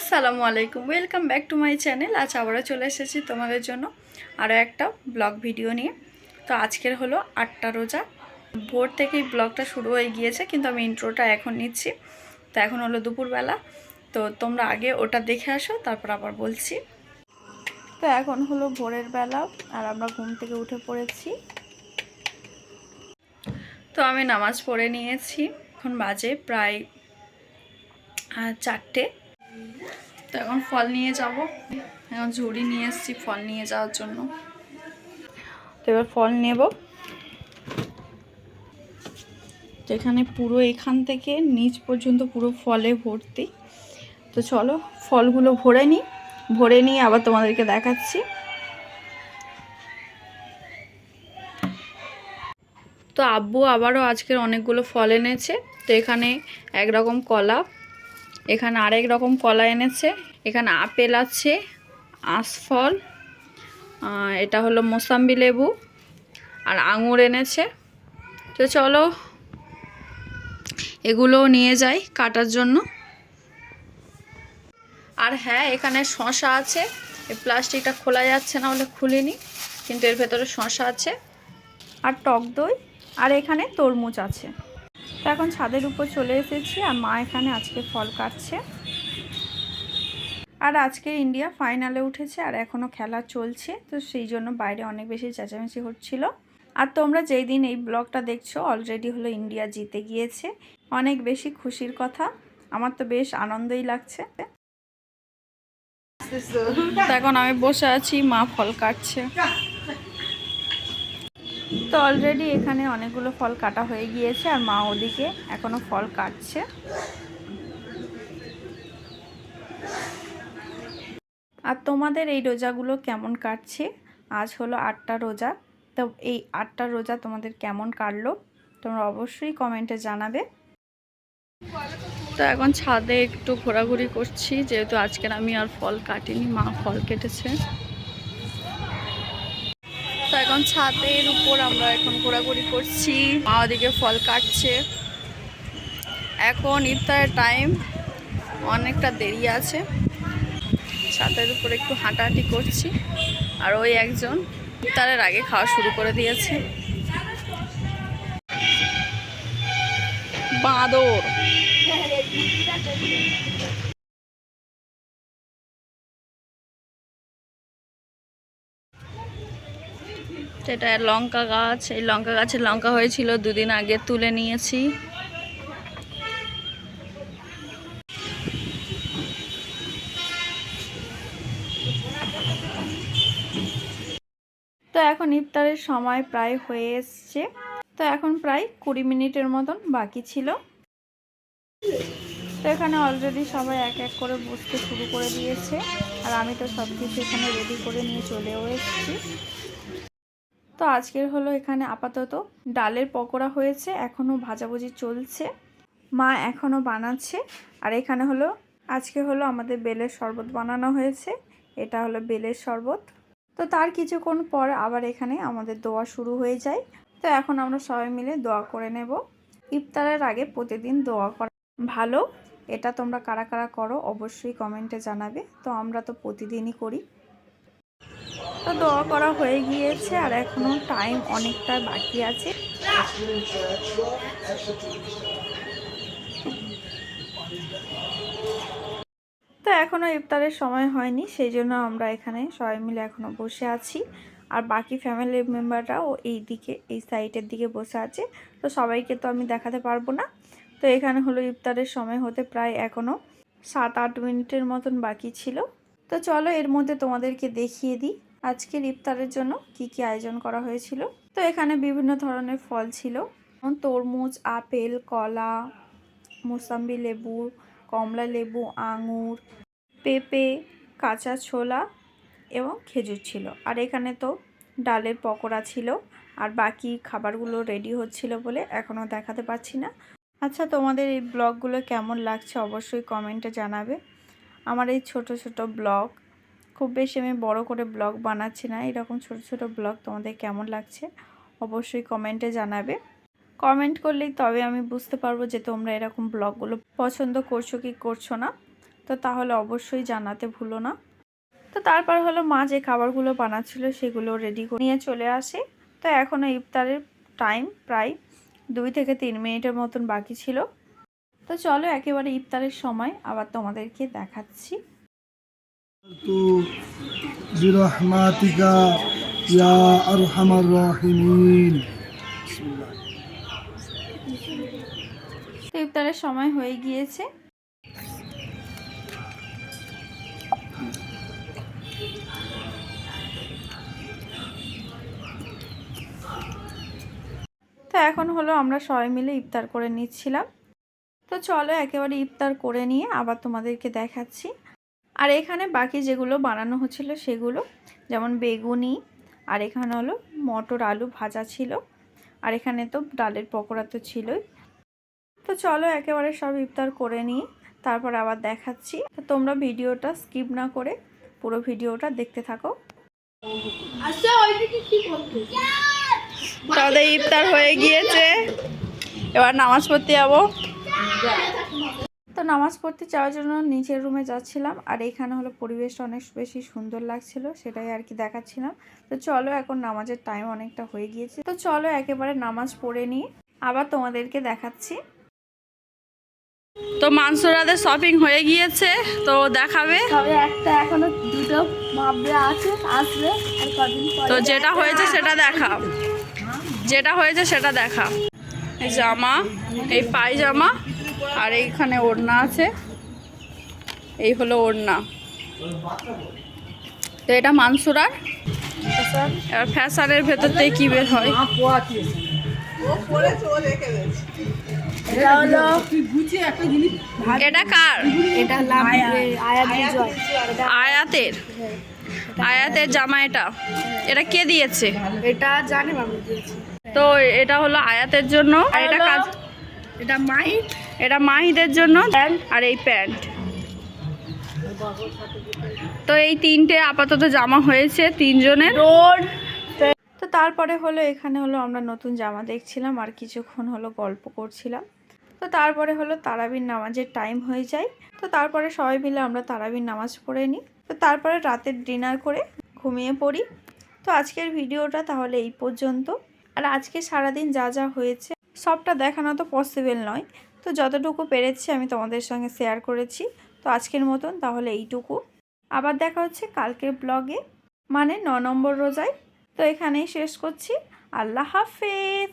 আসসালামু আলাইকুম, welcome back to my channel. আজ আবারও চলে এসেছি তোমাদের জন্য আরও একটা ব্লগ ভিডিও নিয়ে। তো আজকের হলো 8টা রোজা। ভোর থেকেই ব্লগটা শুরু হয়ে গিয়েছে, কিন্তু আমি ইন্ট্রোটা এখন নিচ্ছি। তো এখন হলো দুপুরবেলা, তো তোমরা আগে ওটা দেখে আসো, তারপর আবার বলছি। তো এখন হলো ভোরের বেলা আর আমরা ঘুম থেকে উঠে পড়েছি। তো আমি নামাজ পড়ে নিয়েছি। এখন বাজে প্রায় 4টে। তো এখন ফল নিয়ে যাব। এখন ঝুড়ি নিয়ে এসেছি ফল নিয়ে যাওয়ার জন্য। তো এবার ফল নেব। তো এখানে পুরো এখান থেকে নিচ পর্যন্ত পুরো ফলে ভর্তি। তো চলো ফলগুলো ভরে নিয়ে আবার তোমাদেরকে দেখাচ্ছি। তো আব্বু আবারও আজকের অনেকগুলো ফল এনেছে। তো এখানে একরকম কলা, এখানে আরেক রকম কলা এনেছে, এখানে আপেল আছে, আঁশফল, এটা হলো মোসাম্বি লেবু আর আঙুর এনেছে। তো চলো এগুলো নিয়ে যাই কাটার জন্য। আর হ্যাঁ, এখানে শসা আছে। এই প্লাস্টিকটা খোলা যাচ্ছে না বলে খুলিনি, কিন্তু এর ভেতরে শসা আছে আর টক দই, আর এখানে তরমুজ আছে। তো এখন ছাদের উপর চলে এসেছি আর মা এখানে আজকে ফল কাটছে। আর আজকে ইন্ডিয়া ফাইনালে উঠেছে আর এখনও খেলা চলছে, তো সেই জন্য বাইরে অনেক বেশি চেঁচামেচি হচ্ছিল। আর তোমরা যেই দিন এই ব্লগটা দেখছো অলরেডি হলো ইন্ডিয়া জিতে গিয়েছে। অনেক বেশি খুশির কথা, আমার তো বেশ আনন্দই লাগছে। তো এখন আমি বসে আছি, মা ফল কাটছে। তো অলরেডি এখানে অনেকগুলো ফল কাটা হয়ে গিয়েছে আর মা ওদিকে এখনো ফল কাটছে। আর তোমাদের এই রোজাগুলো কেমন কাটছে? আজ হলো 8টা রোজা। তো এই 8টা রোজা তোমাদের কেমন কাটলো তোমরা অবশ্যই কমেন্টে জানাবে। তো এখন ছাদে একটু ঘোরাঘুরি করছি, যেহেতু আজকের আমি আর ফল কাটিনি, মা ফল কেটেছে। তো এখন ছাদের উপর আমরা এখন ঘোরাঘুরি করছি, মা ওদিকে ফল কাটছে। এখন ইফতারের টাইম, অনেকটা দেরি আছে। ছাদের উপর একটু হাঁটাহাঁটি করছি আর ওই একজন ইফতারের আগে খাওয়া শুরু করে দিয়েছে। বাঁদর। এটা লঙ্কা গাছ, এই লঙ্কা গাছের লঙ্কা হয়েছিল 2 দিন আগে, তুলে নিয়েছি। তো এখন ইফতারের সময় প্রায় হয়ে এসছে। তো এখন প্রায় 20 মিনিটের মতন বাকি ছিল। তো এখানে অলরেডি সবাই এক এক করে বসতে শুরু করে দিয়েছে আর আমি তো সব কিছু এখানে রেডি করে নিয়ে চলেও এসেছি। তো আজকের হলো এখানে আপাতত ডালের পকোড়া হয়েছে, এখনও ভাজাভুজি চলছে, মা এখনও বানাচ্ছে। আর এখানে হলো আজকে হলো আমাদের বেলের শরবত বানানো হয়েছে, এটা হলো বেলের শরবত। তো তার কিছুক্ষণ পর আবার এখানে আমাদের দোয়া শুরু হয়ে যায়। তো এখন আমরা সবাই মিলে দোয়া করে নেব। ইফতারের আগে প্রতিদিন দোয়া করা ভালো, এটা তোমরা কারা কারা করো অবশ্যই কমেন্টে জানাবে। তো আমরা তো প্রতিদিনই করি। তো দোয়া করা হয়ে গিয়েছে আর এখনো টাইম অনেকটা বাকি আছে। তো এখনও ইফতারের সময় হয়নি, সেই জন্য আমরা এখানে সবাই মিলে এখনও বসে আছি আর বাকি ফ্যামিলি মেম্বাররাও এই দিকে এই সাইডের দিকে বসে আছে। তো সবাইকে তো আমি দেখাতে পারবো না। তো এখানে হলো ইফতারের সময় হতে প্রায় এখনও 7-8 মিনিটের মতন বাকি ছিল। তো চলো এর মধ্যে তোমাদেরকে দেখিয়ে দিই আজকের ইফতারের জন্য কি কি আয়োজন করা হয়েছিল। তো এখানে বিভিন্ন ধরনের ফল ছিল, তরমুজ, আপেল, কলা, মোসাম্বি লেবু, কমলা লেবু, আঙুর, পেঁপে, কাঁচা ছোলা এবং খেজুর ছিল। আর এখানে তো ডালের পকোড়া ছিল। আর বাকি খাবারগুলো রেডি হচ্ছিল বলে এখনও দেখাতে পাচ্ছি না। আচ্ছা, তোমাদের এই ব্লগগুলো কেমন লাগছে অবশ্যই কমেন্টে জানাবে। আমার এই ছোট ছোট ব্লগ, খুব বেশি আমি বড় করে ব্লগ বানাচ্ছি না, এরকম ছোট ছোট ব্লগ তোমাদের কেমন লাগছে অবশ্যই কমেন্টে জানাবে। কমেন্ট করলেই তবে আমি বুঝতে পারবো যে তোমরা এরকম ব্লগগুলো পছন্দ করছো কি করছো না। তো তো তাহলে অবশ্যই জানাতে ভুলো না। তো তারপর হলো মা যে খাবারগুলো বানাচ্ছিল সেগুলো রেডি করে নিয়ে চলে আসে। তো এখনও ইফতারের টাইম প্রায় 2 থেকে 3 মিনিটের মতন বাকি ছিল। তো চলো একেবারে ইফতারের সময় আবার তোমাদেরকে দেখাচ্ছি। তো বিরহমাতিকা ইয়া আরহামার রাহিমিন। তো ইফতারের সময় হয়ে গিয়েছে। তো এখন হলো আমরা সবাই মিলে ইফতার করে নিচ্ছিলাম। তো চলো একেবারে ইফতার করে নিয়ে আবার তোমাদেরকে দেখাচ্ছি। আর এখানে বাকি যেগুলো বানানো হচ্ছিল সেগুলো, যেমন বেগুনি, আর এখানে হলো মটর আলু ভাজা ছিল, আর এখানে তো ডালের পকোড়া তো ছিলই। তো চলো একেবারে সব ইফতার করে নিয়ে তারপর আবার দেখাচ্ছি। তো তোমরা ভিডিওটা স্কিপ না করে পুরো ভিডিওটা দেখতে থাকো। তাহলে ইফতার হয়ে গিয়েছে, এবার নামাজ পড়তে যাবো। তো নামাজ পড়তে যাওয়ার জন্য নিচের রুমে যাচ্ছিলাম, আর এখানে হলো পরিবেশটা অনেক বেশি সুন্দর লাগছিল, সেটাই আর কি দেখাচ্ছিলাম। তো চলো এখন নামাজের টাইম অনেকটা হয়ে গিয়েছে, তো চলো একেবারে নামাজ পড়ে নিয়ে আবার তোমাদেরকে দেখাচ্ছি। তো মানসুরাদের শপিং হয়ে গিয়েছে, তো দেখাবে। তবে একটা এখনো দুটো মাপবে আছে, আসবে আর কদিন পরে। তো যেটা হয়েছে সেটা দেখা, যেটা হয়েছে সেটা দেখা। এই জামা, এই পায়জামা, আর এইখানে ওড়না আছে, এই হলো ওড়না। তো এটা মানসুরার। এবার ফ্যাশনের ভেতর থেকে কি বের হয়। এটা হলো এটা কার? এটা আয়াতের। আয়াতের জামা এটা। এটা কে দিয়েছে? এটা জানি আমি দিয়েছি। তো এটা হলো আয়াতের জন্য, আর এটা কাজ, এটা মাই, এটা মাহিদের জন্য, আর এই প্যান্ট। তো এই তিনটে আপাতত জামা হয়েছে তিনজনের। তো তারপরে হলো এখানে হলো আমরা নতুন জামা দেখছিলাম আর কিছুক্ষণ হলো গল্প করছিলাম। তো তারপরে হলো তারাবির নামাজের টাইম হয়ে যায়। তো তারপরে সবাই মিলে আমরা তারাবির নামাজ পড়ে নিই। তো তারপরে রাতের ডিনার করে ঘুমিয়ে পড়ি। তো আজকের ভিডিওটা তাহলে এই পর্যন্ত। আর আজকে সারাদিন যা যা হয়েছে সবটা দেখানো তো পসিবল নয়, তো যতটুকু পেরেছি আমি তোমাদের সঙ্গে শেয়ার করেছি। তো আজকের মতন তাহলে এইটুকু। আবার দেখা হচ্ছে কালকের ব্লগে, মানে 9 নম্বর রোজায়। তো এখানেই শেষ করছি। আল্লাহ হাফেজ।